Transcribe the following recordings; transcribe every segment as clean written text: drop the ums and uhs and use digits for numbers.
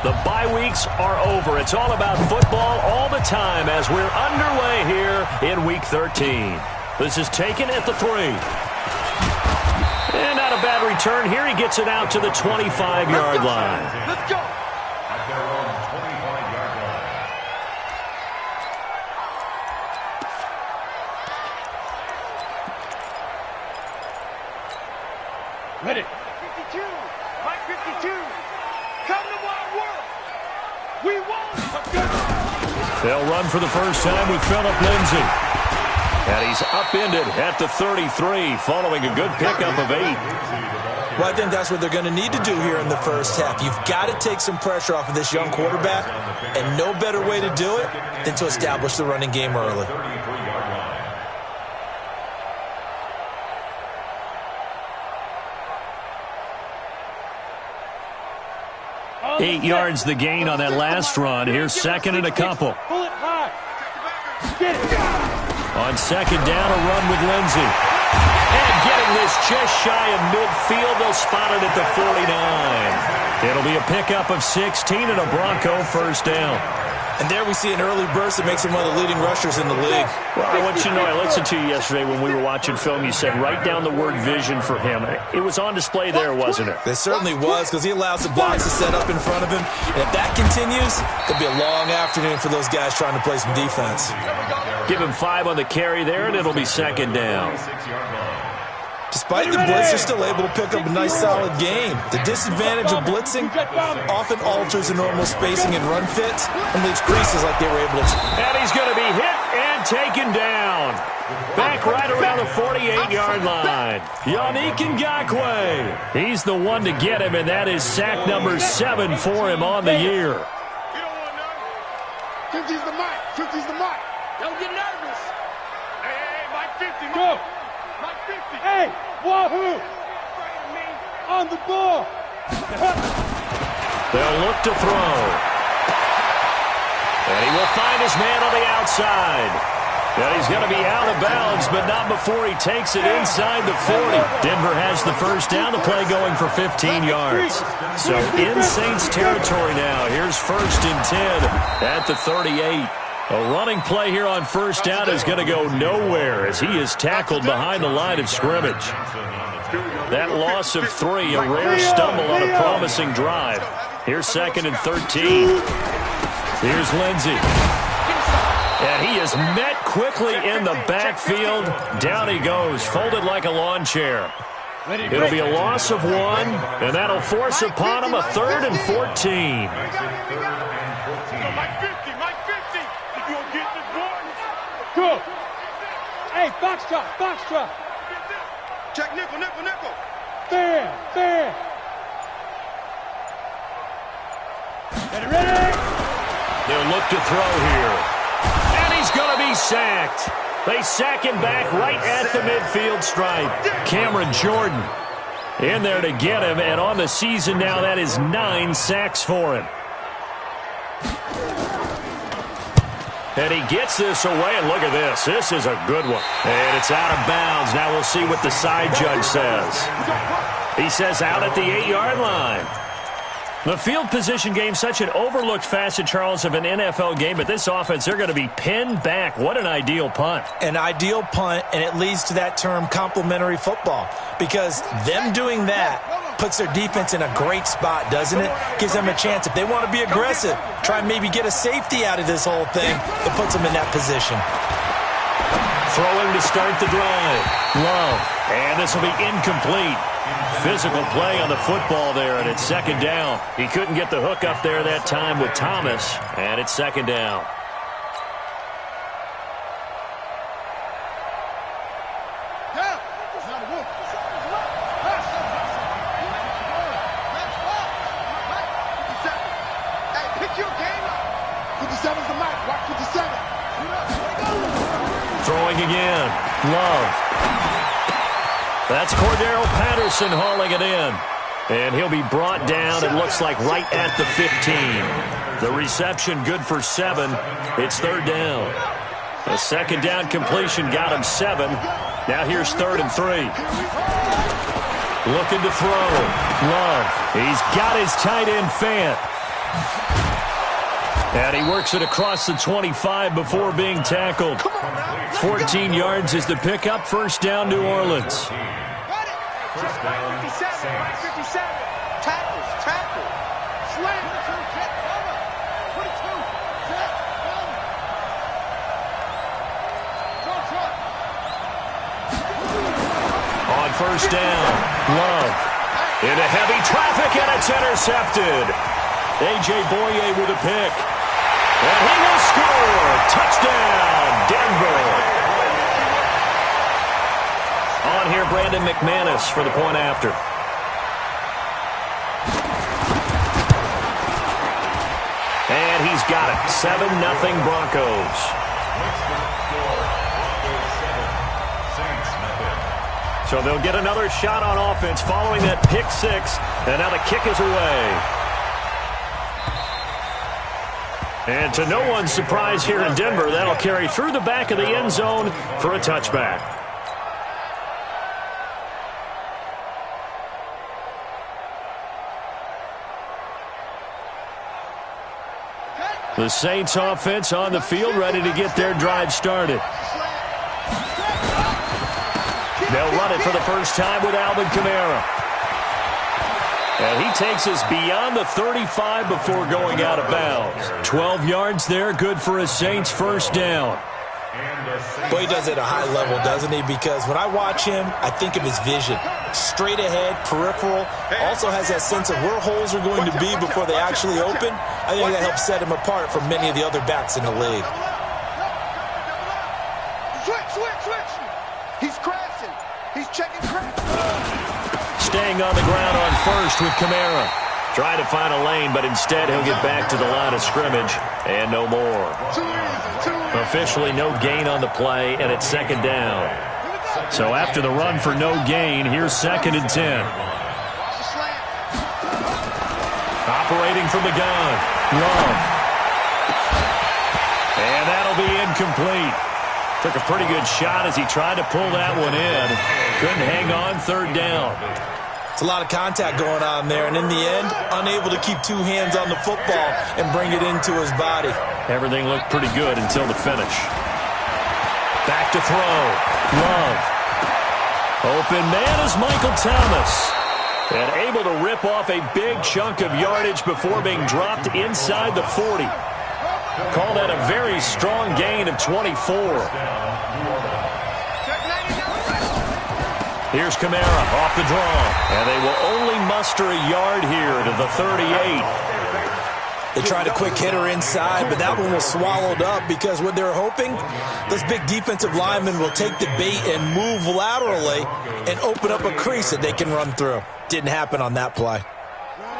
The bye weeks are over. It's all about football all the time as we're underway here in Week 13. This is taken at the 3. And not a bad return here. He gets it out to the 25-yard line. Let's go. Ready. 52. Mike 52. Come to Wild World. We won. Let's go. They'll run for the first time with Phillip Lindsay. And he's upended at the 33 following a good pickup of 8. Well, I think that's what they're going to need to do here in the first half. You've got to take some pressure off of this young quarterback, and no better way to do it than to establish the running game early. 8 yards the gain on that last run. Here's second and a couple. Pull it high. Get it. On second down, a run with Lindsay. And getting this just shy of midfield, they'll spot it at the 49. It'll be a pickup of 16 and a Bronco first down. And there we see an early burst that makes him one of the leading rushers in the league. Well, I want you to know, I listened to you yesterday when we were watching film. You said write down the word vision for him. It was on display there, wasn't it? It certainly was, because he allows the box to set up in front of him. And if that continues, it'll be a long afternoon for those guys trying to play some defense. Give him 5 on the carry there, and it'll be second down. Despite the blitz, they're still able to pick up a nice, solid game. The disadvantage of blitzing often alters the normal spacing and run fits and leaves creases like they were able to. And he's going to be hit and taken down. Back right around the 48-yard line. Yannick Ngakoue. He's the one to get him, and that is sack number 7 for him on the year. You don't want none. 50's the mic. 50's the mic. Don't get nervous. Hey, Mike 50. Go. Mike 50. Hey, wahoo! On the ball. They'll look to throw. And he will find his man on the outside. And he's going to be out of bounds, but not before he takes it inside the 40. Denver has the first down, the play going for 15 yards. So in Saints territory now. Here's first and 10 at the 38. A running play here on first down is going to go nowhere as he is tackled behind the line of scrimmage. That loss of 3, a rare stumble on a promising drive. Here's second and 13. Here's Lindsay. And he is met quickly in the backfield. Down he goes, folded like a lawn chair. It'll be a loss of 1, and that'll force upon him a 3rd and 14. Go. Hey, box drop, box drop. Check nickel, nickel, nickel. Fair, fair. Ready? They'll look to throw here. And he's going to be sacked. They sack him back right at the midfield stripe. Cameron Jordan in there to get him, and on the season now, that is 9 sacks for him. And he gets this away, and look at this. This is a good one. And it's out of bounds. Now we'll see what the side judge says. He says out at the 8-yard line. The field position game, such an overlooked facet, Charles, of an NFL game. But this offense, they're going to be pinned back. What an ideal punt. An ideal punt, and it leads to that term complementary football. Because them doing that puts their defense in a great spot, doesn't it? Gives them a chance. If they want to be aggressive, try and maybe get a safety out of this whole thing, it puts them in that position. Throwing to start the drive. Love. And this will be incomplete. Physical play on the football there, and it's second down. He couldn't get the hook up there that time with Thomas, and it's second down. Throwing again. Love. That's Cordero Patterson hauling it in. And he'll be brought down, it looks like, right at the 15. The reception good for 7. It's third down. A second down completion got him 7. Now here's 3rd and 3. Looking to throw. Love. He's got his tight end Fant. And he works it across the 25 before being tackled. 14 yards is the pickup. First down, New Orleans. First down, 57. Tackle. Slam. On first down, Love. Into heavy traffic, and it's intercepted. A.J. Boye with a pick. And he will score. Touchdown, Denver. On here, Brandon McManus for the point after. And he's got it. 7-0 Broncos. So they'll get another shot on offense following that pick six. And now the kick is away. And to no one's surprise here in Denver, that'll carry through the back of the end zone for a touchback. The Saints offense on the field, ready to get their drive started. They'll run it for the first time with Alvin Kamara. And he takes us beyond the 35 before going out of bounds. 12 yards there, good for a Saints first down. Boy, he does it at a high level, doesn't he? Because when I watch him, I think of his vision. Straight ahead, peripheral. Also has that sense of where holes are going to be before they actually open. I think that helps set him apart from many of the other backs in the league. Switch. He's crashing. He's checking crash. Staying on the ground on first with Kamara. Trying to find a lane, but instead he'll get back to the line of scrimmage. And no more. Officially no gain on the play, and it's second down. So after the run for no gain, here's 2nd and 10. Operating from the gun. Love. And that'll be incomplete. Took a pretty good shot as he tried to pull that one in. Couldn't hang on, third down. It's a lot of contact going on there, and in the end, unable to keep two hands on the football and bring it into his body. Everything looked pretty good until the finish. Back to throw. Love. Open man is Michael Thomas. And able to rip off a big chunk of yardage before being dropped inside the 40. Call that a very strong gain of 24. Here's Kamara off the draw. And they will only muster a yard here to the 38. They tried a quick hitter inside, but that one was swallowed up because what they're hoping, those big defensive linemen will take the bait and move laterally and open up a crease that they can run through. Didn't happen on that play.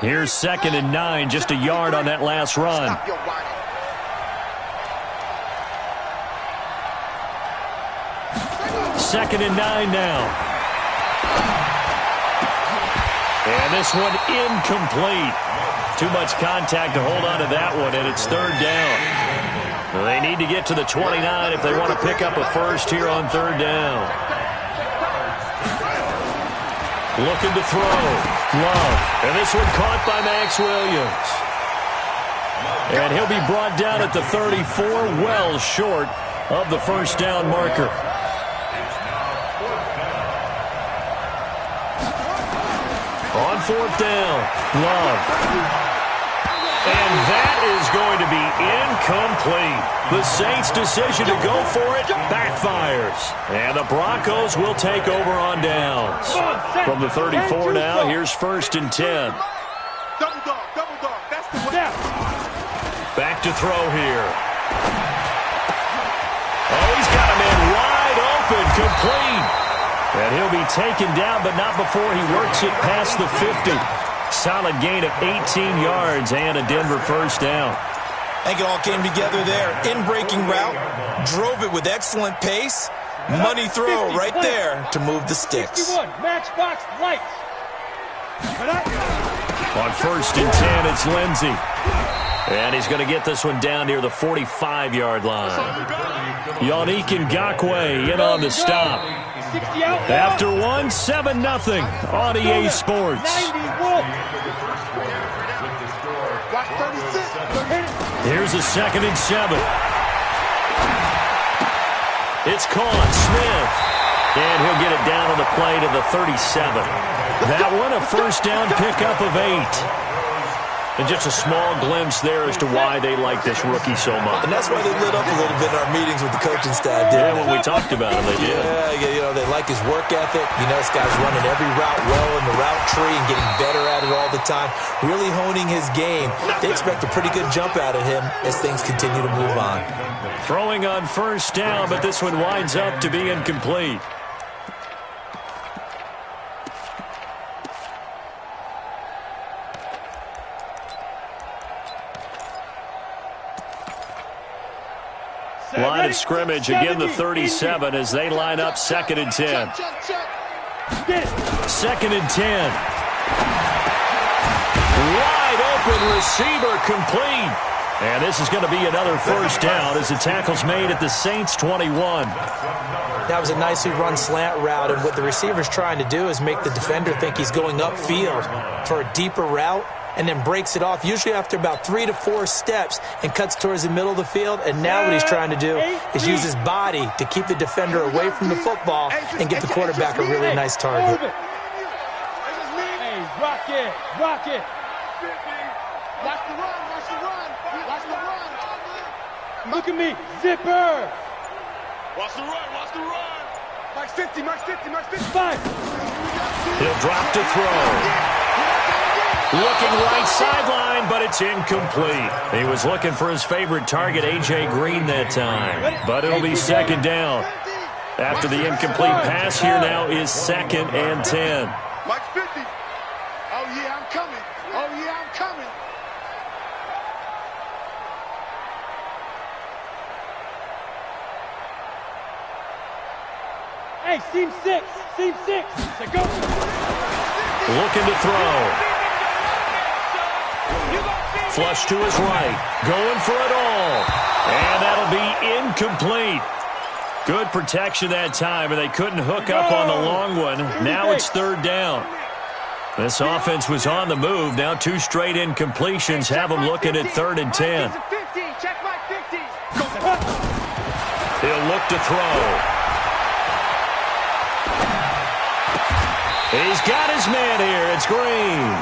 Here's 2nd and 9, just a yard on that last run. 2nd and 9 now. And this one incomplete. Too much contact to hold on to that one, and it's third down. They need to get to the 29 if they want to pick up a first here on third down. Looking to throw. Love. And this one caught by Max Williams. And he'll be brought down at the 34, well short of the first down marker. On fourth down, Love. And that is going to be incomplete. The Saints' decision to go for it backfires. And the Broncos will take over on downs. From the 34 now, here's 1st and 10. Double dog. That's the way. Back to throw here. Oh, he's got a man wide open, complete. And he'll be taken down, but not before he works it past the 50. Solid gain of 18 yards and a Denver first down. I think it all came together there. In-breaking route, drove it with excellent pace. Money throw right there to move the sticks. 61, matchbox lights. On 1st and 10, it's Lindsey. And he's going to get this one down near the 45-yard line. Yannick Ngakoue in on the stop. After one, 7-0 on EA Sports. Watch 36. Here's a 2nd and 7. It's caught. Smith. And he'll get it down on the play to the 37. That one a first down pickup of 8. And just a small glimpse there as to why they like this rookie so much. And that's why they lit up a little bit in our meetings with the coaching staff, didn't they? When we talked about him, they did. Yeah, you know, they like his work ethic. You know, this guy's running every route well in the route tree and getting better at it all the time, really honing his game. They expect a pretty good jump out of him as things continue to move on. Throwing on first down, but this one winds up to be incomplete. Line of scrimmage, again the 37 as they line up 2nd and 10. 2nd and 10. Wide open receiver complete. And this is going to be another first down as the tackle's made at the Saints 21. That was a nicely run slant route, and what the receiver's trying to do is make the defender think he's going upfield for a deeper route, and then breaks it off, usually after about 3 to 4 steps, and cuts towards the middle of the field. And now what he's trying to do is use his body to keep the defender away from the football and get the quarterback a really nice target. Hey, rock it, rock it. Watch the run, watch the run, watch the run. Look at me, zipper. Watch the run, watch the run. Max 50, Max 50, Max 50. 5. He'll drop to throw. Looking right sideline, but it's incomplete. He was looking for his favorite target, A.J. Green, that time. But it'll be 2nd down. After the incomplete pass, here now is 2nd and 10. Max 50. Oh, yeah, I'm coming. Oh, yeah, I'm coming. Hey, seam 6. Seam 6. So go. Looking to throw. Flush to his right. Going for it all. And that'll be incomplete. Good protection that time, and they couldn't hook up on the long one. Now it's 3rd down. This offense was on the move. Now 2 straight incompletions have them looking at 3rd and 10. Check my 50. He'll look to throw. He's got his man here. It's Green.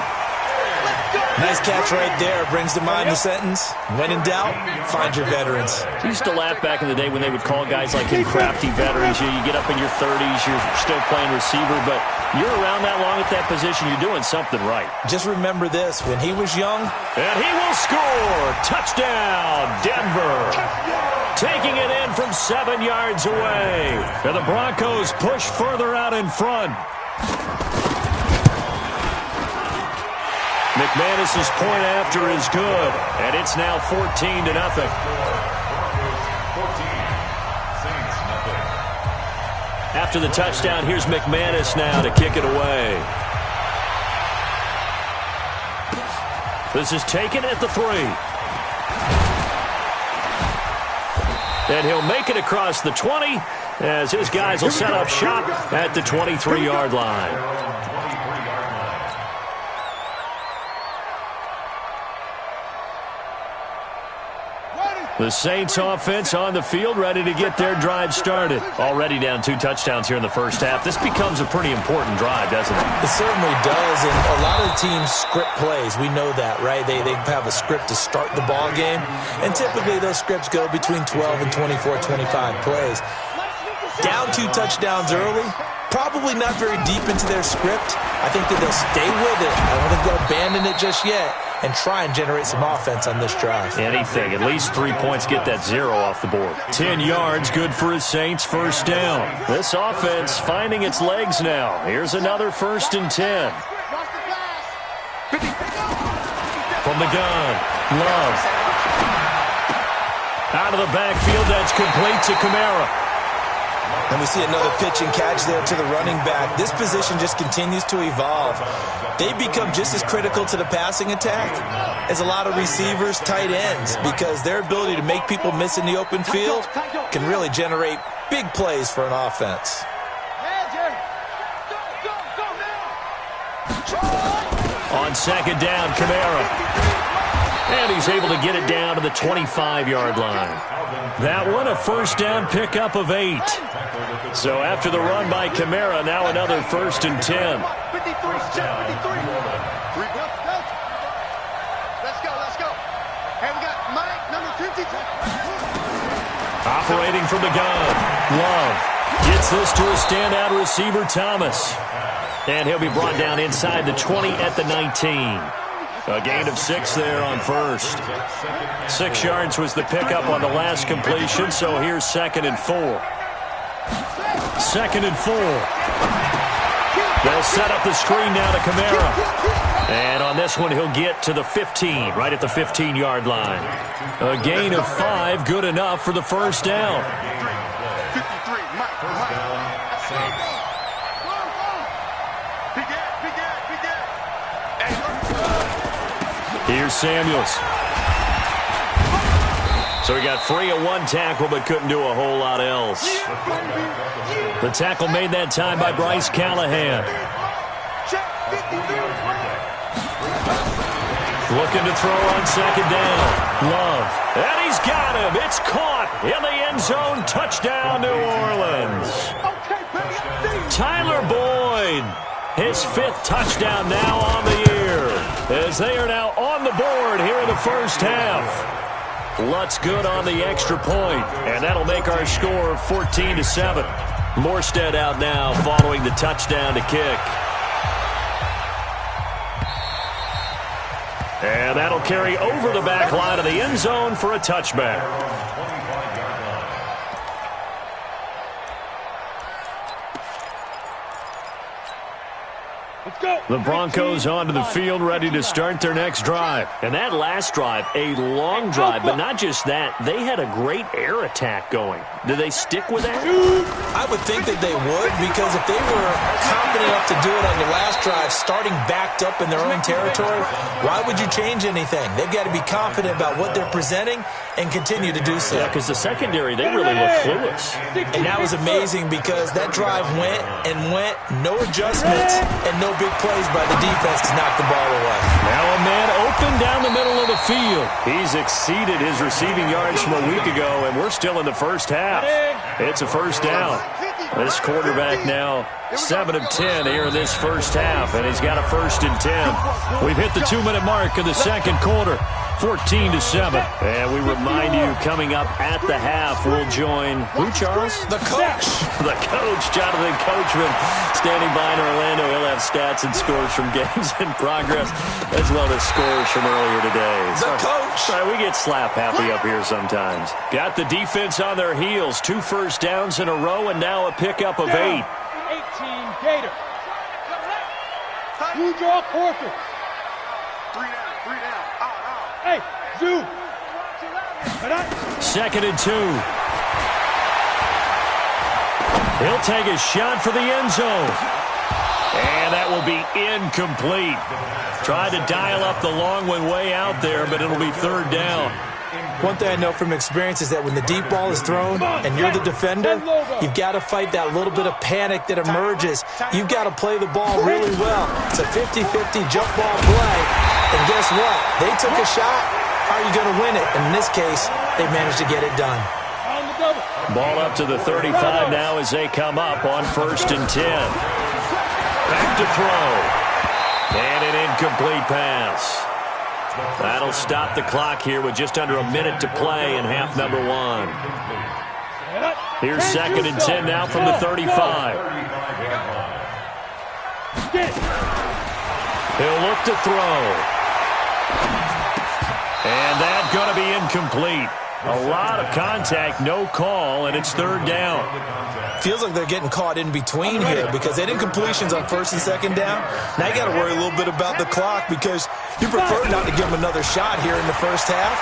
Nice catch right there. Brings to mind the sentence, when in doubt, find your veterans. I used to laugh back in the day when they would call guys like him crafty veterans. You get up in your 30s, you're still playing receiver, but you're around that long at that position, you're doing something right. Just remember this, when he was young. And he will score. Touchdown, Denver. Taking it in from 7 yards away. And the Broncos push further out in front. McManus's point after is good, and it's now 14-0. After the touchdown, here's McManus now to kick it away. This is taken at the 3. And he'll make it across the 20 as his guys will set up shop at the 23-yard line. The Saints offense on the field, ready to get their drive started. Already down 2 touchdowns here in the first half. This becomes a pretty important drive, doesn't it? It certainly does, and a lot of the teams script plays. We know that, right? They have a script to start the ball game, and typically those scripts go between 12 and 24, 25 plays. Down 2 touchdowns early, probably not very deep into their script. I think that they'll stay with it. I don't think they'll abandon it just yet and try and generate some offense on this drive. Anything. At least 3 points, get that 0 off the board. 10 yards, good for his Saints, first down. This offense finding its legs now. Here's another 1st and 10. From the gun, Love. Out of the backfield, that's complete to Kamara. And we see another pitch and catch there to the running back. This position just continues to evolve. They become just as critical to the passing attack as a lot of receivers, tight ends, because their ability to make people miss in the open field can really generate big plays for an offense. On 2nd down, Kamara. And he's able to get it down to the 25-yard line. That one a first down pickup of 8. So after the run by Kamara, now another 1st and 10. 53, check, 53. Let's go. Hey, we got Mike, number 52. Operating from the gun, Love gets this to a standout receiver, Thomas. And he'll be brought down inside the 20 at the 19. A gain of 6 there on first. 6 yards was the pickup on the last completion, so here's 2nd and 4. 2nd and 4. They'll set up the screen now to Kamara. And on this one, he'll get to the 15, right at the 15-yard line. A gain of 5, good enough for the first down. 53, Mike. Here's Samuels. So he got free of 1 tackle, but couldn't do a whole lot else. The tackle made that time by Bryce Callahan. Looking to throw on 2nd down. Love. And he's got him. It's caught in the end zone. Touchdown, New Orleans. Tyler Boyd. His 5th touchdown now on the year, as they are now on the board here in the first half. Lutz good on the extra point, and that'll make our score 14-7. Morstead out now following the touchdown to kick. And that'll carry over the back line of the end zone for a touchback. The Broncos onto the field, ready to start their next drive. And that last drive, a long drive, but not just that. They had a great air attack going. Do they stick with that? I would think that they would, because if they were confident enough to do it on the last drive, starting backed up in their own territory, why would you change anything? They've got to be confident about what they're presenting and continue to do so. Yeah, because the secondary, they really look clueless. And that was amazing, because that drive went, no adjustments, and no big plays by the defense to knock the ball away. Now a man open down the middle of the field. He's exceeded his receiving yards from a week ago, and we're still in the first half. It's a first down. This quarterback now 7 of 10 here in this first half, and he's got a 1st and 10. We've hit the 2-minute mark of the second quarter. 14-7. And we remind you, coming up at the half, we'll join who, Charles? The coach. The coach, Jonathan Coachman, standing by in Orlando. He'll have stats and scores from games in progress, as well as scores from earlier today. The coach. Sorry, we get slap happy up here sometimes. Got the defense on their heels. 2 first downs in a row, and now a pickup of 8. 18 Gator. You draw quarter. 3 down. Hey, Zoo. 2nd and 2. He'll take a shot for the end zone. And that will be incomplete. Tried to dial up the long one way out there, but it'll be 3rd down. One thing I know from experience is that when the deep ball is thrown and you're the defender, you've got to fight that little bit of panic that emerges. You've got to play the ball really well. It's a 50-50 jump ball play. And guess what? They took a shot. How are you going to win it? And in this case, they managed to get it done. Ball up to the 35 now as they come up on 1st and 10. Back to throw. And an incomplete pass. That'll stop the clock here with just under a minute to play in half number 1. Here's 2nd and 10 now from the 35. He'll look to throw. And that's going to be incomplete. A lot of contact, no call, and it's 3rd down. Feels like they're getting caught in between here, because they did incompletions on 1st and 2nd down. Now you got to worry a little bit about the clock, because you prefer not to give them another shot here in the first half.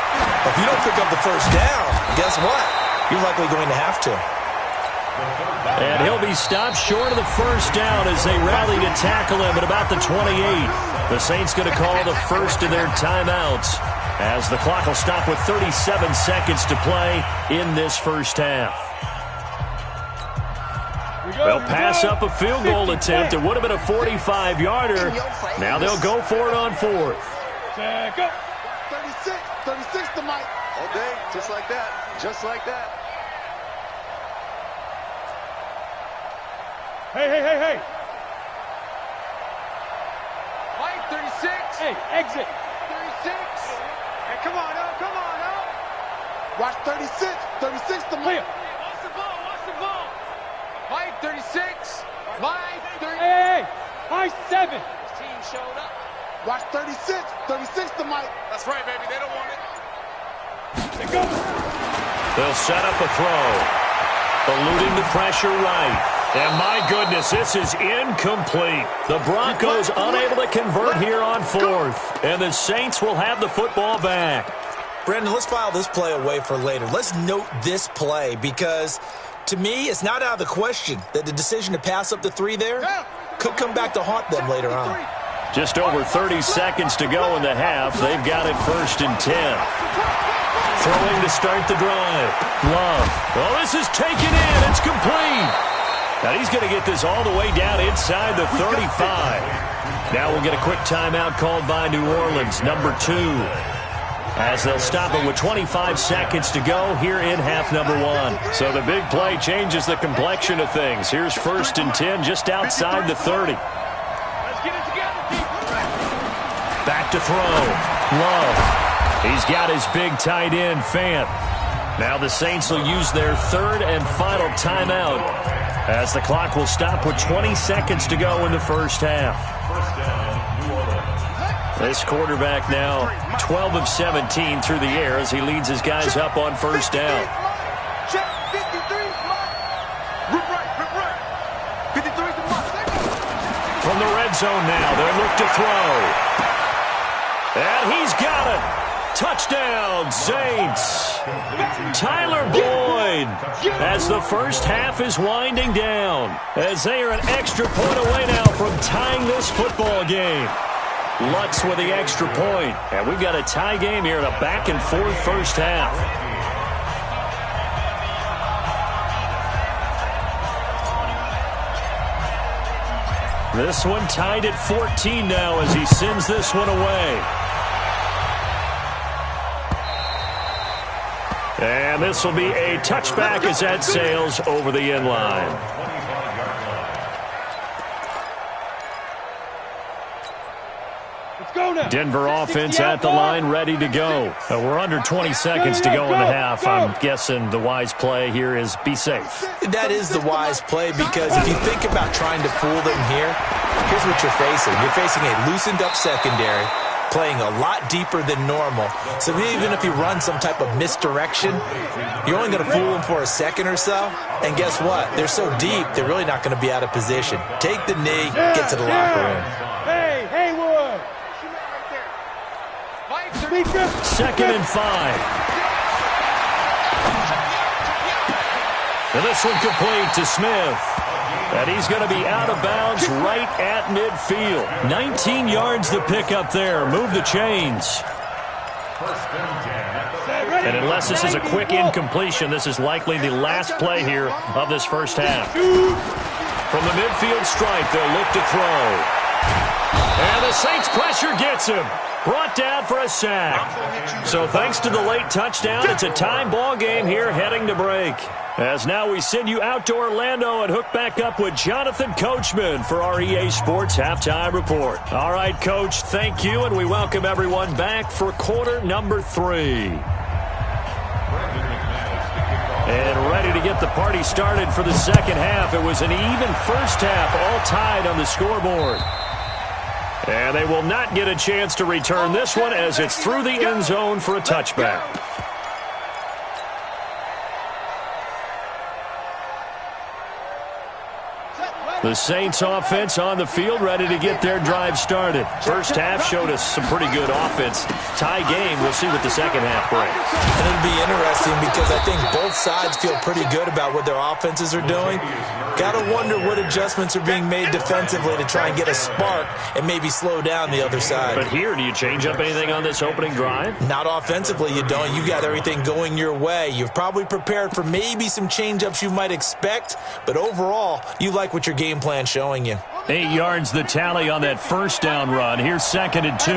But if you don't pick up the 1st down, guess what? You're likely going to have to. And he'll be stopped short of the 1st down as they rally to tackle him at about the 28. The Saints going to call the first of their timeouts, as the clock will stop with 37 seconds to play in this first half. They'll pass up a field goal attempt. It would have been a 45-yarder. Now they'll go for it on 4th. 36. 36 to Mike. All day, just like that. Just like that. Hey, hey, hey, hey. Mike, 36. Hey, exit. 36. Hey, come on, oh, come on, oh. Watch 36. 36 to Mike. Watch the ball, watch the ball. Mike, 36. Mike, 36. Hey, hey, high 7. His team showed up. Watch 36. 36 to Mike. That's right, baby. They don't want it. They'll set up a throw. Eluding the pressure right. And my goodness, this is incomplete. The Broncos unable to convert here on fourth. And the Saints will have the football back. Brandon, let's file this play away for later. Let's note this play because, to me, it's not out of the question that the decision to pass up the 3 there could come back to haunt them later on. Just over 30 seconds to go in the half. They've got it 1st and 10. Throwing to start the drive. Love. Oh, this is taken in. It's complete. Now he's going to get this all the way down inside the 35. Now we'll get a quick timeout called by New Orleans, number 2. As they'll stop it with 25 seconds to go here in half number 1. So the big play changes the complexion of things. Here's 1st and 10 just outside the 30. Back to throw. Love. He's got his big tight end, Fant. Now the Saints will use their 3rd and final timeout as the clock will stop with 20 seconds to go in the first half. This quarterback now 12 of 17 through the air as he leads his guys up on 1st down. Check 53. Rip right. 53 to Mike. From the red zone now, they'll look to throw. And he's got it. Touchdown, Saints. Tyler Boyd as the first half is winding down as they are an extra point away now from tying this football game. Lutz with the extra point. And we've got a tie game here in a back-and-forth first half. This one tied at 14 now as he sends this one away. And this will be a touchback as that sails over the end line. Denver offense at the line, ready to go. We're under 20 seconds to go in the half. I'm guessing the wise play here is be safe. That is the wise play because if you think about trying to fool them here, here's what you're facing. You're facing a loosened up secondary, playing a lot deeper than normal. So even if you run some type of misdirection, you're only going to fool them for a second or so. And guess what? They're so deep, they're really not going to be out of position. Take the knee, get to the locker room. Hey, Haywood. 2nd and 5. And this one complete to Smith. And he's going to be out of bounds right at midfield. 19 yards to pick up there. Move the chains. And unless this is a quick incompletion, this is likely the last play here of this first half. From the midfield stripe, they'll look to throw. And the Saints pressure gets him. Brought down for a sack. So thanks to the late touchdown, it's a time ball game here heading to break. As now we send you out to Orlando and hook back up with Jonathan Coachman for our EA Sports Halftime Report. All right, Coach, thank you, and we welcome everyone back for quarter number 3. And ready to get the party started for the second half. It was an even first half, all tied on the scoreboard. And they will not get a chance to return this one as it's through the end zone for a touchback. The Saints offense on the field ready to get their drive started. First half showed us some pretty good offense. Tie game, we'll see what the second half brings. And it'll be interesting because I think both sides feel pretty good about what their offenses are doing. Got to wonder what adjustments are being made defensively to try and get a spark and maybe slow down the other side. But here, do you change up anything on this opening drive? Not offensively, you don't. You got everything going your way. You've probably prepared for maybe some change-ups you might expect, but overall, you like what your game plan showing you. 8 yards the tally on that first down run. Here's 2nd and 2.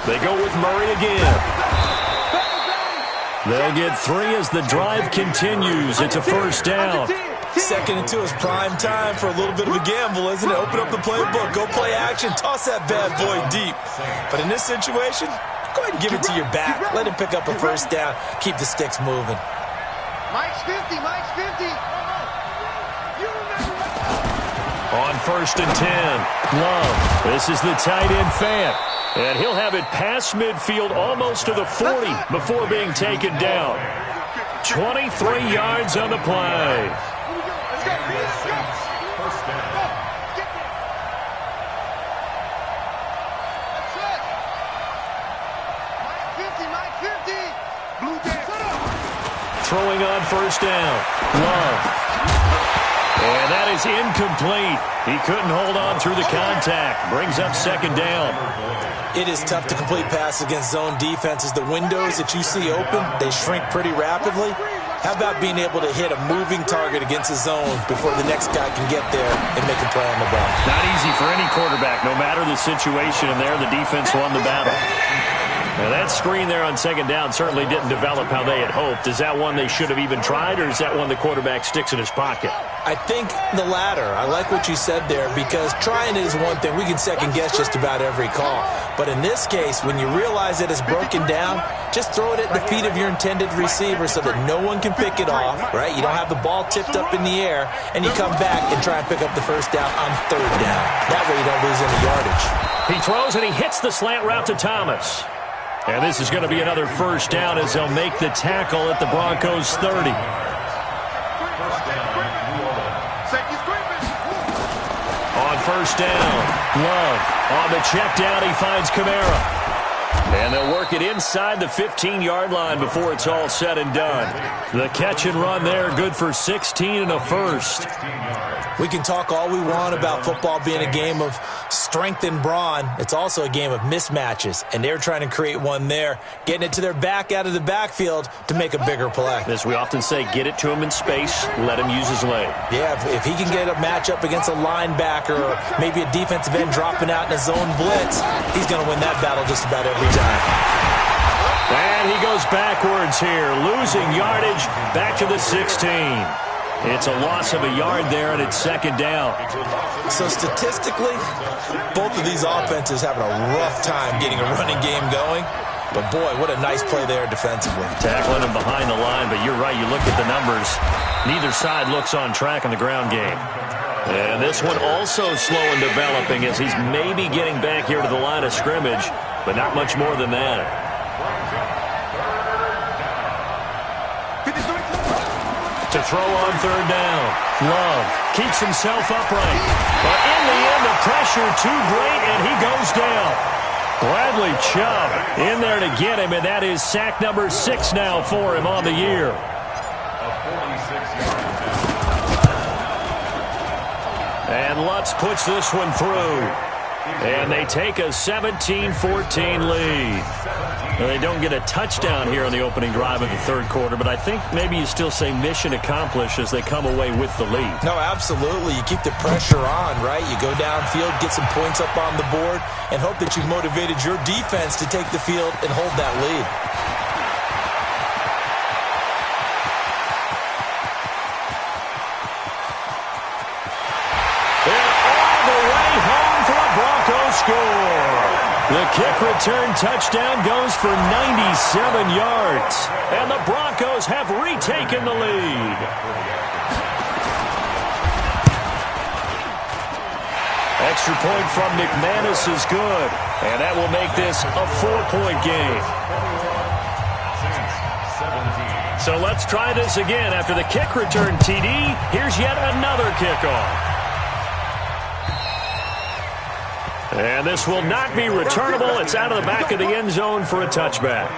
They go with Murray again. They'll get 3 as the drive continues. It's a first down. 2nd and 2 is prime time for a little bit of a gamble, isn't it? Open up the playbook, go play action, toss that bad boy deep. But in this situation, go ahead and give it to your back. Let him pick up a first down. Keep the sticks moving. Mike's 50. Mike's 50. On 1st and 10, Love. This is the tight end Fant. And he'll have it past midfield almost to the 40 before being taken down. 23 yards on the play. Throwing on first down. Love. And that is incomplete. He couldn't hold on through the contact. Brings up 2nd down. It is tough to complete passes against zone defenses. The windows that you see open, they shrink pretty rapidly. How about being able to hit a moving target against a zone before the next guy can get there and make a play on the ball? Not easy for any quarterback, no matter the situation, and there the defense won the battle. Now that screen there on 2nd down certainly didn't develop how they had hoped. Is that one they should have even tried, or is that one the quarterback sticks in his pocket? I think the latter. I like what you said there, because trying is one thing. We can second-guess just about every call. But in this case, when you realize that it's broken down, just throw it at the feet of your intended receiver so that no one can pick it off, right? You don't have the ball tipped up in the air, and you come back and try and pick up the first down on 3rd down. That way you don't lose any yardage. He throws and he hits the slant route to Thomas. And this is going to be another first down as they'll make the tackle at the Broncos' 30. On first down, Love. On the check down, he finds Kamara. And they'll work it inside the 15-yard line before it's all said and done. The catch and run there, good for 16 and a first. We can talk all we want about football being a game of strength and brawn. It's also a game of mismatches, and they're trying to create one there, getting it to their back out of the backfield to make a bigger play. As we often say, get it to him in space, let him use his leg. Yeah, if he can get a matchup against a linebacker or maybe a defensive end dropping out in a zone blitz, he's going to win that battle just about every time. And he goes backwards here, losing yardage back to the 16. It's a loss of a yard there, and it's 2nd down. So statistically, both of these offenses having a rough time getting a running game going. But, boy, what a nice play there defensively. Tackling him behind the line, but you're right. You look at the numbers. Neither side looks on track in the ground game. And this one also slow in developing as he's maybe getting back here to the line of scrimmage, but not much more than that. To throw on 3rd down. Love keeps himself upright. But in the end, the pressure too great, and he goes down. Bradley Chubb in there to get him, and that is sack number 6 now for him on the year. And Lutz puts this one through. And they take a 17-14 lead. Well, they don't get a touchdown here on the opening drive of the 3rd quarter, but I think maybe you still say mission accomplished as they come away with the lead. No, absolutely. You keep the pressure on, right? You go downfield, get some points up on the board, and hope that you've motivated your defense to take the field and hold that lead. Score. The kick return touchdown goes for 97 yards. And the Broncos have retaken the lead. Extra point from McManus is good. And that will make this a 4-point game. So let's try this again. After the kick return TD, here's yet another kickoff. And this will not be returnable. It's out of the back of the end zone for a touchback.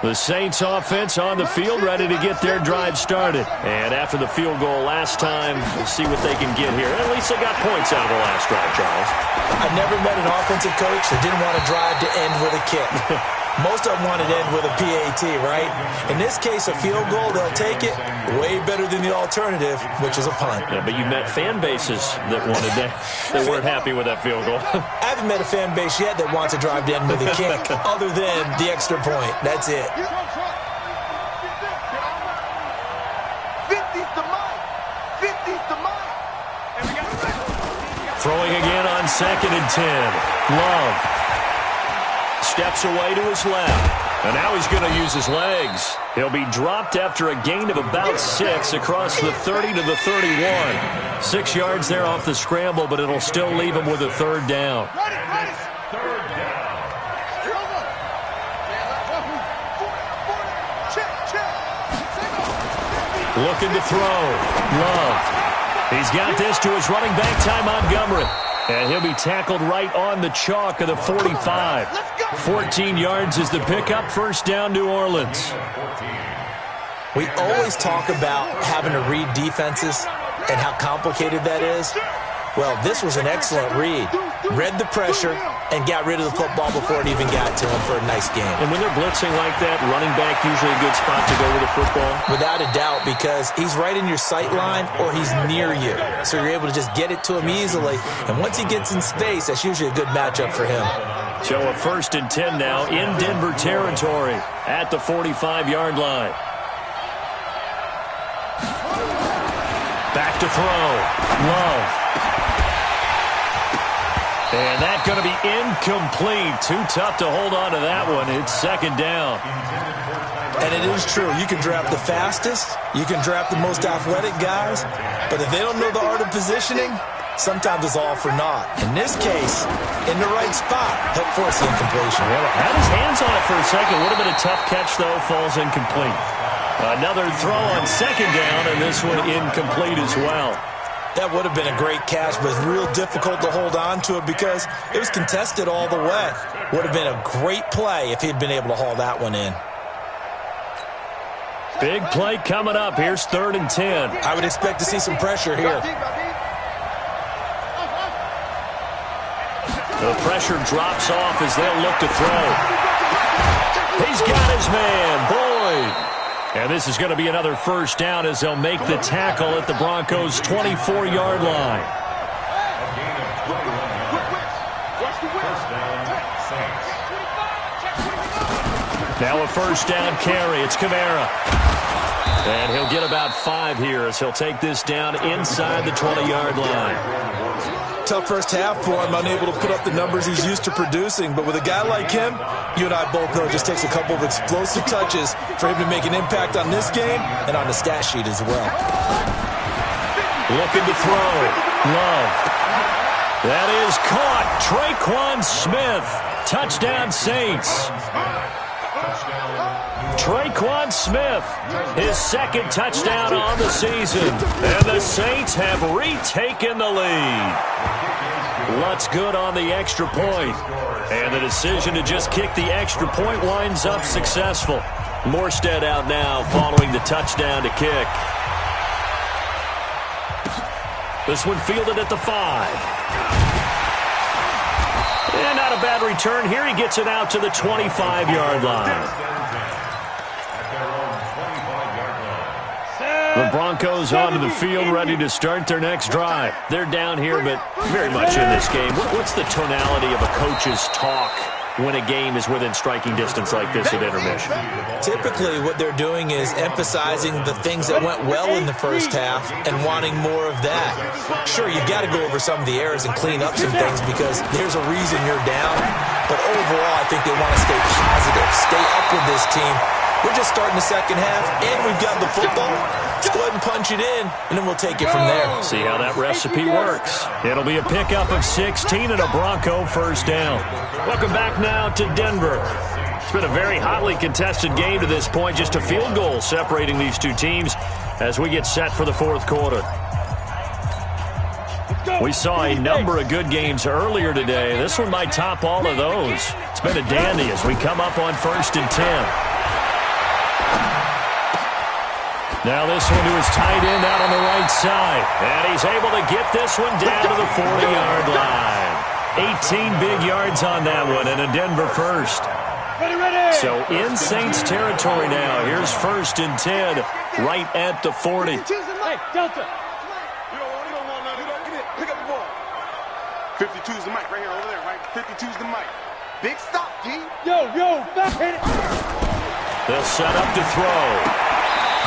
The Saints offense on the field, ready to get their drive started. And after the field goal last time, we'll see what they can get here. At least they got points out of the last drive, Charles. I never met an offensive coach that didn't want a drive to end with a kick. Most of them want it to end with a PAT, right? In this case, a field goal, they'll take it way better than the alternative, which is a punt. Yeah, but you met fan bases that wanted that weren't happy with that field goal. I haven't met a fan base yet that wants to drive to end with a kick other than the extra point. That's it. Throwing again on 2nd and 10. Love steps away to his left. And now he's going to use his legs. He'll be dropped after a gain of about 6 across the 30 to the 31. 6 yards there off the scramble, but it'll still leave him with a 3rd down. Looking to throw. Love. He's got this to his running back, Ty Montgomery. And he'll be tackled right on the chalk of the 45. 14 yards is the pickup. 1st down, New Orleans. We always talk about having to read defenses and how complicated that is. Well, this was an excellent read. Read the pressure and got rid of the football before it even got to him for a nice game. And when they're blitzing like that, running back usually a good spot to go with the football? Without a doubt, because he's right in your sight line or he's near you. So you're able to just get it to him easily. And once he gets in space, that's usually a good matchup for him. So a 1st and 10 now in Denver territory at the 45-yard line. Back to throw. Love. And that's going to be incomplete. Too tough to hold on to that one. It's 2nd down. And it is true. You can draft the fastest. You can draft the most athletic guys. But if they don't know the art of positioning, sometimes it's all for naught. In this case, in the right spot, he'll force the incompletion. Well, had his hands on it for a second. Would have been a tough catch, though. Falls incomplete. Another throw on 2nd down, and this one incomplete as well. That would have been a great catch, but it's real difficult to hold on to it because it was contested all the way. Would have been a great play if he'd been able to haul that one in. Big play coming up. Here's 3rd and 10. I would expect to see some pressure here. The pressure drops off as they'll look to throw. He's got his man, Boyd. And this is going to be another 1st down as they'll make the tackle at the Broncos' 24-yard line. Now a 1st down carry. It's Kamara. And he'll get about 5 here as he'll take this down inside the 20-yard line. Tough first half for him, unable to put up the numbers he's used to producing. But with a guy like him, you and I both know it just takes a couple of explosive touches for him to make an impact on this game and on the stat sheet as well. Looking to throw. Love. That is caught. Traquan Smith. Touchdown, Saints. Traquan Smith, his 2nd touchdown on the season. And the Saints have retaken the lead. Lutz good on the extra point. And the decision to just kick the extra point winds up successful. Morstead out now following the touchdown to kick. This one fielded at the 5. And not a bad return here. He gets it out to the 25-yard line. The Broncos onto the field, ready to start their next drive. They're down here, but very much in this game. What's the tonality of a coach's talk when a game is within striking distance like this at intermission? Typically, what they're doing is emphasizing the things that went well in the first half and wanting more of that. Sure, you've got to go over some of the errors and clean up some things because there's a reason you're down. But overall, I think they want to stay positive, stay up with this team. We're just starting the second half, and we've got the football. Let's go ahead and punch it in, and then we'll take it from there. See how that recipe works. It'll be a pickup of 16 and a Bronco 1st down. Welcome back now to Denver. It's been a very hotly contested game to this point. Just a field goal separating these two teams as we get set for the 4th quarter. We saw a number of good games earlier today. This one might top all of those. It's been a dandy as we come up on 1st and 10. Now this one to his tight end out on the right side. And he's able to get this one down to the 40-yard line. 18 big yards on that one and a Denver 1st. Ready, ready! So in Saints territory now. Here's 1st and 10 right at the 40. Hey, Delta. You don't want nothing. Pick up the ball. 52's the mic right here, over there, right? 52's the mic. Big stop, G. Yo, back hit it. They'll set up to throw.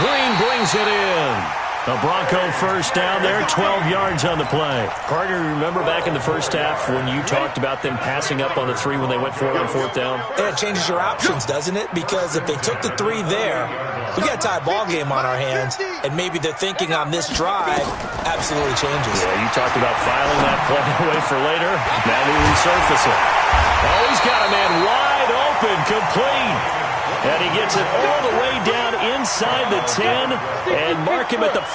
Green brings it in. A Bronco first down there, 12 yards on the play. Carter, remember back in the first half when you talked about them passing up on the 3 when they went for it on 4th down? Yeah, it changes your options, doesn't it? Because if they took the 3 there, we got a tie ball game on our hands, and maybe their thinking on this drive absolutely changes. Yeah, you talked about filing that play away for later. Now we resurface it. Oh, he's got a man wide open, complete. And he gets it all the way down inside the 10 and mark him at the 5.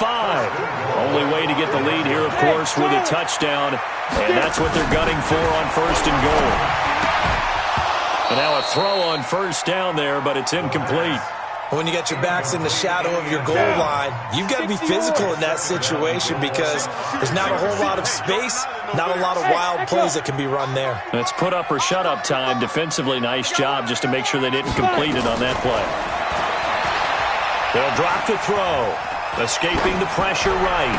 Only way to get the lead here, of course, with a touchdown. And that's what they're gunning for on 1st and goal. And now a throw on 1st down there, but it's incomplete. When you got your backs in the shadow of your goal line, you've got to be physical in that situation because there's not a whole lot of space, not a lot of wild plays that can be run there. That's put up or shut up time. Defensively, nice job just to make sure they didn't complete it on that play. They'll drop the throw. Escaping the pressure right.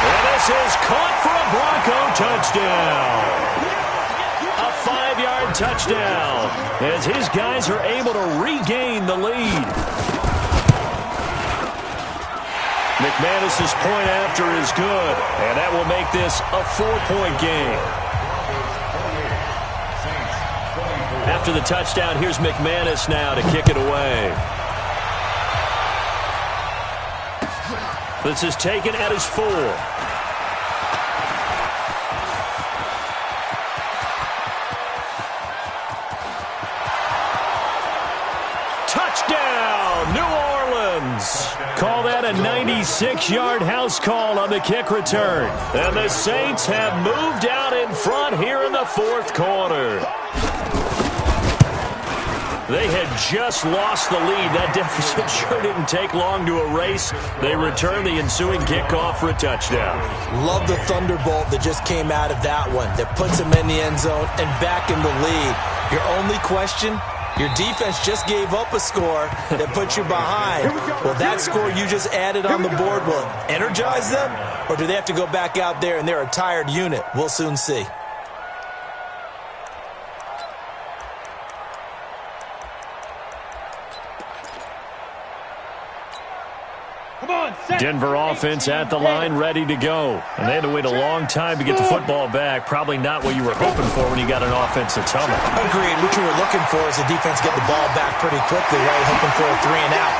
And this is caught for a Bronco touchdown. A 5-yard touchdown as his guys are able to regain the lead. McManus's point after is good, and that will make this a 4-point game. After the touchdown, here's McManus now to kick it away. This is taken at his 4. Touchdown, New Orleans. Call that a 96-yard house call on the kick return. And the Saints have moved out in front here in the 4th quarter. They had just lost the lead. That deficit sure didn't take long to erase. They return the ensuing kickoff for a touchdown. Love the thunderbolt that just came out of that one that puts them in the end zone and back in the lead. Your only question? Your defense just gave up a score that put you behind. Well, that score you just added on the board will energize them, or do they have to go back out there and they're a tired unit? We'll soon see. Denver offense at the line, ready to go. And they had to wait a long time to get the football back. Probably not what you were hoping for when you got an offense that's humming. Agreed. What you were looking for is the defense get the ball back pretty quickly, right? Hoping for a 3 and out.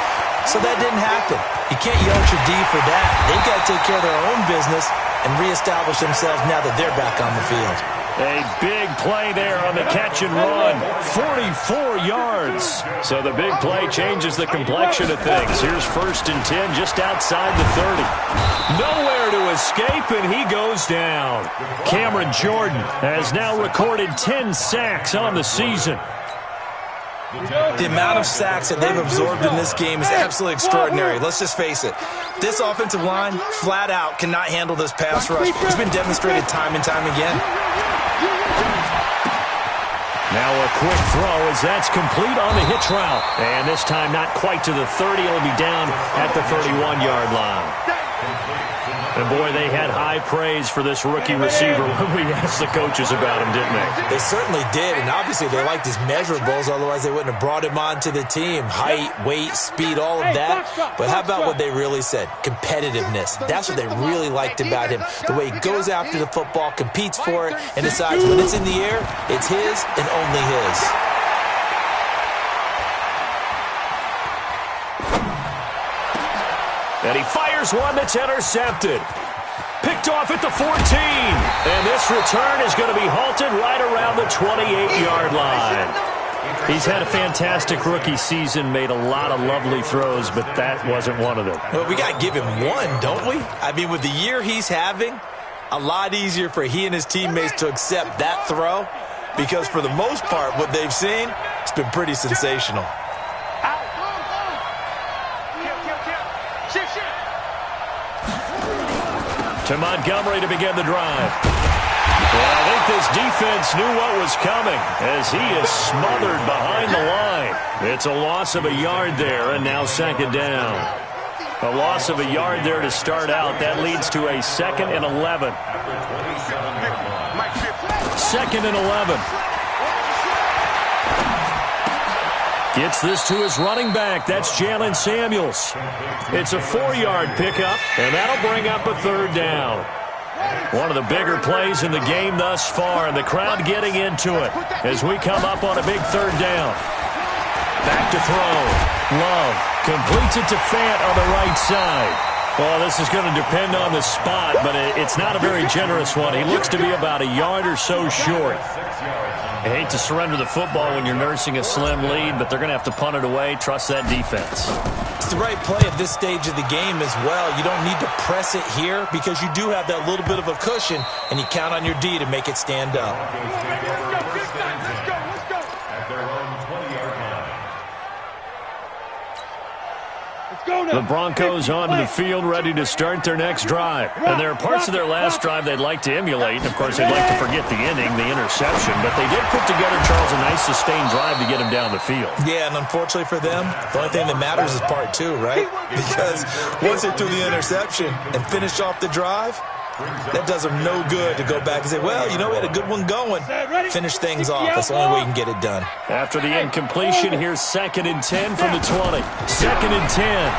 So that didn't happen. You can't yell at your D for that. They've got to take care of their own business and reestablish themselves now that they're back on the field. A big play there on the catch and run. 44 yards. So the big play changes the complexion of things. Here's 1st and 10 just outside the 30. Nowhere to escape, and he goes down. Cameron Jordan has now recorded 10 sacks on the season. The amount of sacks that they've absorbed in this game is absolutely extraordinary. Let's just face it. This offensive line, flat out, cannot handle this pass rush. It's been demonstrated time and time again. Now a quick throw as that's complete on the hitch route. And this time not quite to the 30. It'll be down at the 31-yard line. And, boy, they had high praise for this rookie receiver when we asked the coaches about him, didn't they? They certainly did, and obviously they liked his measurables, otherwise they wouldn't have brought him onto the team. Height, weight, speed, all of that. But how about what they really said? Competitiveness. That's what they really liked about him. The way he goes after the football, competes for it, and decides when it's in the air, it's his and only his. And he fires one that's intercepted. Picked off at the 14. And this return is going to be halted right around the 28-yard line. He's had a fantastic rookie season, made a lot of lovely throws, but that wasn't one of them. Well, we got to give him one, don't we? I mean, with the year he's having, a lot easier for he and his teammates to accept that throw because for the most part, what they've seen, it's been pretty sensational. To Montgomery to begin the drive. Well, I think this defense knew what was coming as he is smothered behind the line. It's a loss of a yard there, and now second down. A loss of a yard there to start out. That leads to a 2nd and 11. 2nd and 11. Gets this to his running back. That's Jalen Samuels. It's a 4-yard pickup, and that'll bring up a 3rd down. One of the bigger plays in the game thus far, and the crowd getting into it as we come up on a big 3rd down. Back to throw. Love completes it to Fant on the right side. Well, this is going to depend on the spot, but it's not a very generous one. He looks to be about a yard or so short. I hate to surrender the football when you're nursing a slim lead, but they're going to have to punt it away. Trust that defense. It's the right play at this stage of the game as well. You don't need to press it here because you do have that little bit of a cushion, and you count on your D to make it stand up. The Broncos onto the field ready to start their next drive. And there are parts of their last drive they'd like to emulate. And, of course, they'd like to forget the inning, the interception. But they did put together, Charles, a nice sustained drive to get him down the field. Yeah, and unfortunately for them, the only thing that matters is part 2, right? Because once they threw the interception and finished off the drive, that does them no good to go back and say, well, you know, we had a good one going. Finish things off. That's the only way you can get it done. After the incompletion, here's 2nd and 10 from the 20. 2nd and 10.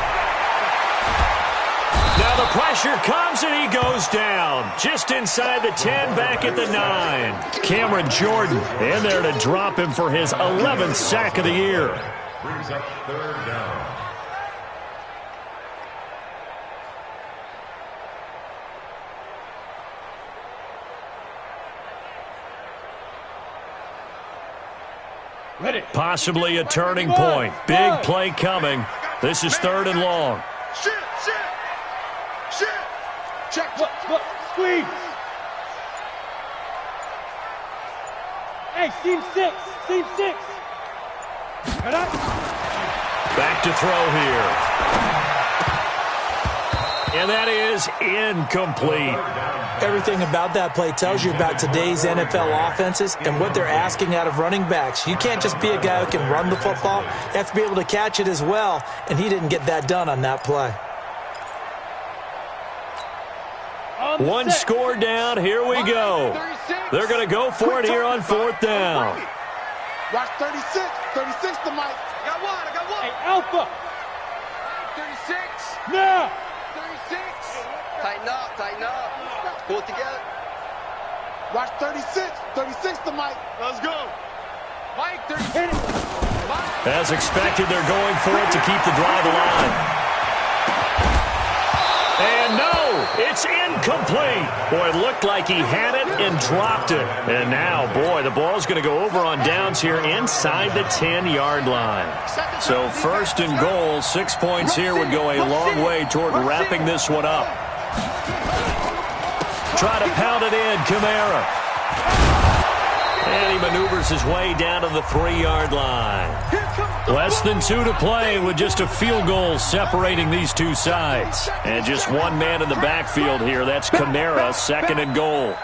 Now the pressure comes and he goes down. Just inside the 10, back at the 9. Cameron Jordan in there to drop him for his 11th sack of the year. Brings up 3rd down. Ready. Possibly a turning point. Big play coming. This is 3rd and long. Shit. Check. Look, squeeze. Hey, seam 6. Cut up. Back to throw here. And that is incomplete. Everything about that play tells you about today's NFL offenses and what they're asking out of running backs. You can't just be a guy who can run the football. You have to be able to catch it as well, and he didn't get that done on that play. One score down. Here we go. They're going to go for it here on 4th down. Watch 36. 36 to Mike. I got one. Hey, Alpha. 36. Now. 36. Tighten up. Pull it together. Watch 36. 36 to Mike. Let's go. Mike, 36. Hit it. As expected, they're going for it to keep the drive alive. And no, it's incomplete. Boy, it looked like he had it and dropped it. And now, boy, the ball's going to go over on downs here inside the 10-yard line. So 1st and goal, 6 points here would go a long way toward wrapping this one up. Try to pound it in, Kamara. And he maneuvers his way down to the 3-yard line. Less than 2 to play with just a field goal separating these two sides. And just one man in the backfield here. That's Kamara, 2nd and goal.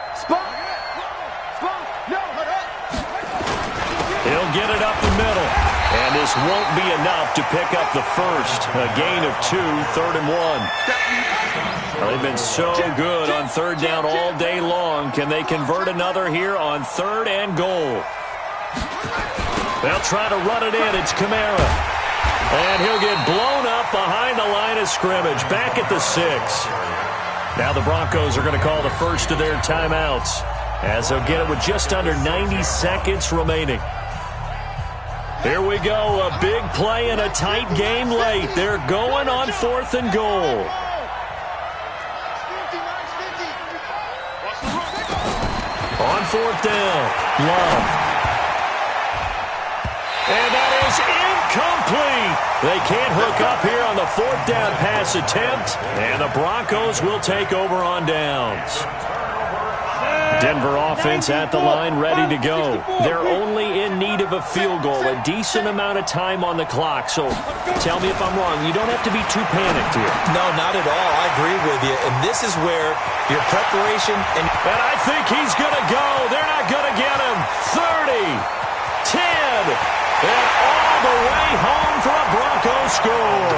He'll get it up the middle. And this won't be enough to pick up the first. A gain of 2, 3rd and 1. Well, they've been so good on 3rd down all day long. Can they convert another here on 3rd and goal? They'll try to run it in. It's Kamara. And he'll get blown up behind the line of scrimmage. Back at the 6. Now the Broncos are going to call the first of their timeouts, as they'll get it with just under 90 seconds remaining. Here we go. A big play in a tight game late. They're going on 4th and goal. On 4th down, Love. And that is incomplete. They can't hook up here on the 4th down pass attempt, and the Broncos will take over on downs. Denver offense at the line, ready to go. They're only in need of a field goal, a decent amount of time on the clock. So tell me if I'm wrong. You don't have to be too panicked here. No, not at all. I agree with you. And this is where your preparation and I think he's going to go. They're not going to get him. 30, 10, and all the way home for a Broncos score.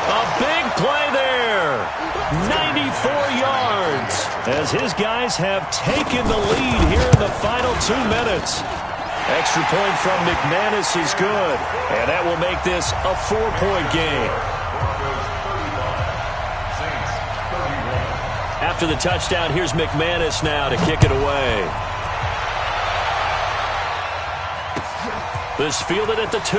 A big play there. 94 yards as his guys have taken the lead here in the final 2 minutes. Extra point from McManus is good, and that will make this a 4-point game. After the touchdown, here's McManus now to kick it away. This fielded at the 2.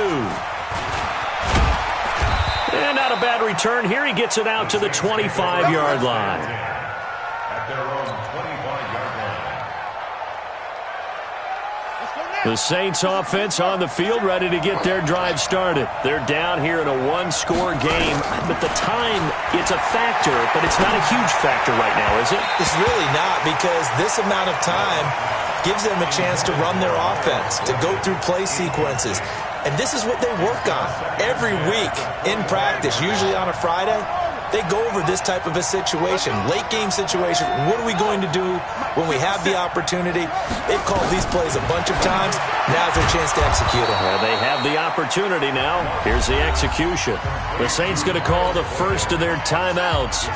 And not a bad return here. He gets it out to the 25-yard line. At their own 25-yard line. The Saints offense on the field, ready to get their drive started. They're down here in a 1-score game, but the time, it's a factor, but it's not a huge factor right now, is it? it's really not, because this amount of time gives them a chance to run their offense, to go through play sequences. And this is what they work on every week in practice, usually on a Friday. They go over this type of a situation, late game situation. What are we going to do when we have the opportunity? They've called these plays a bunch of times. Now's their chance to execute them. Well, they have the opportunity now. Here's the execution. The Saints going to call the first of their timeouts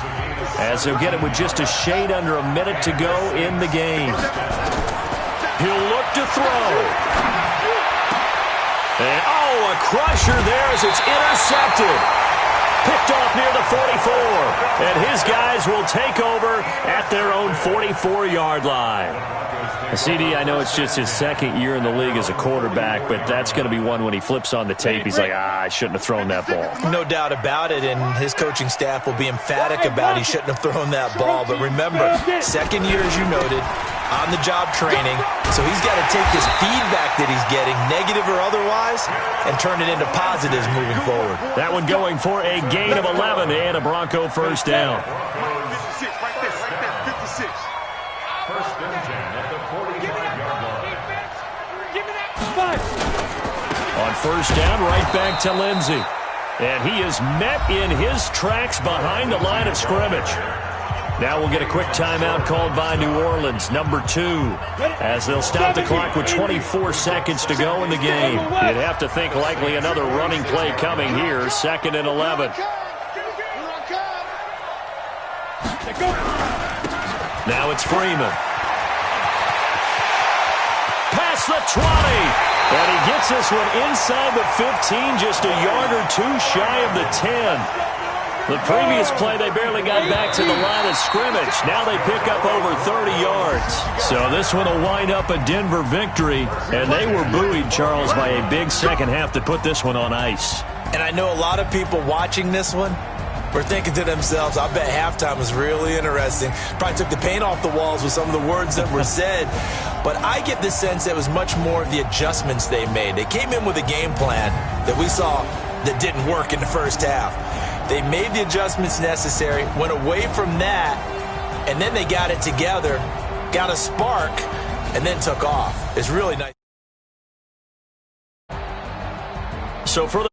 as they'll get it with just a shade under a minute to go in the game. He'll look to throw. And, a crusher there as it's intercepted. Picked off near the 44. And his guys will take over at their own 44-yard line. CD, I know it's just his second year in the league as a quarterback, but that's going to be one when he flips on the tape. He's like, I shouldn't have thrown that ball. No doubt about it, and his coaching staff will be emphatic about he shouldn't have thrown that ball. But remember, second year, as you noted, on-the-job training, so he's got to take this feedback that he's getting, negative or otherwise, and turn it into positives moving forward. That one going for a gain of 11 and a Bronco first down. 56, right there, 56. First and 10 at the 45-yard line. On first down, right back to Lindsey. And he is met in his tracks behind the line of scrimmage. Now we'll get a quick timeout called by New Orleans, number 2, as they'll stop the clock with 24 seconds to go in the game. You'd have to think likely another running play coming here, 2nd and 11. Now it's Freeman. Past the 20. And he gets this one inside the 15, just a yard or 2 shy of the 10. The previous play, they barely got back to the line of scrimmage. Now they pick up over 30 yards. So this one will wind up a Denver victory. And they were buoyed, Charles, by a big second half to put this one on ice. And I know a lot of people watching this one were thinking to themselves, I bet halftime was really interesting. Probably took the paint off the walls with some of the words that were said. But I get the sense that it was much more of the adjustments they made. They came in with a game plan that we saw that didn't work in the first half. They made the adjustments necessary, went away from that, and then they got it together, got a spark, and then took off. It's really nice. So for the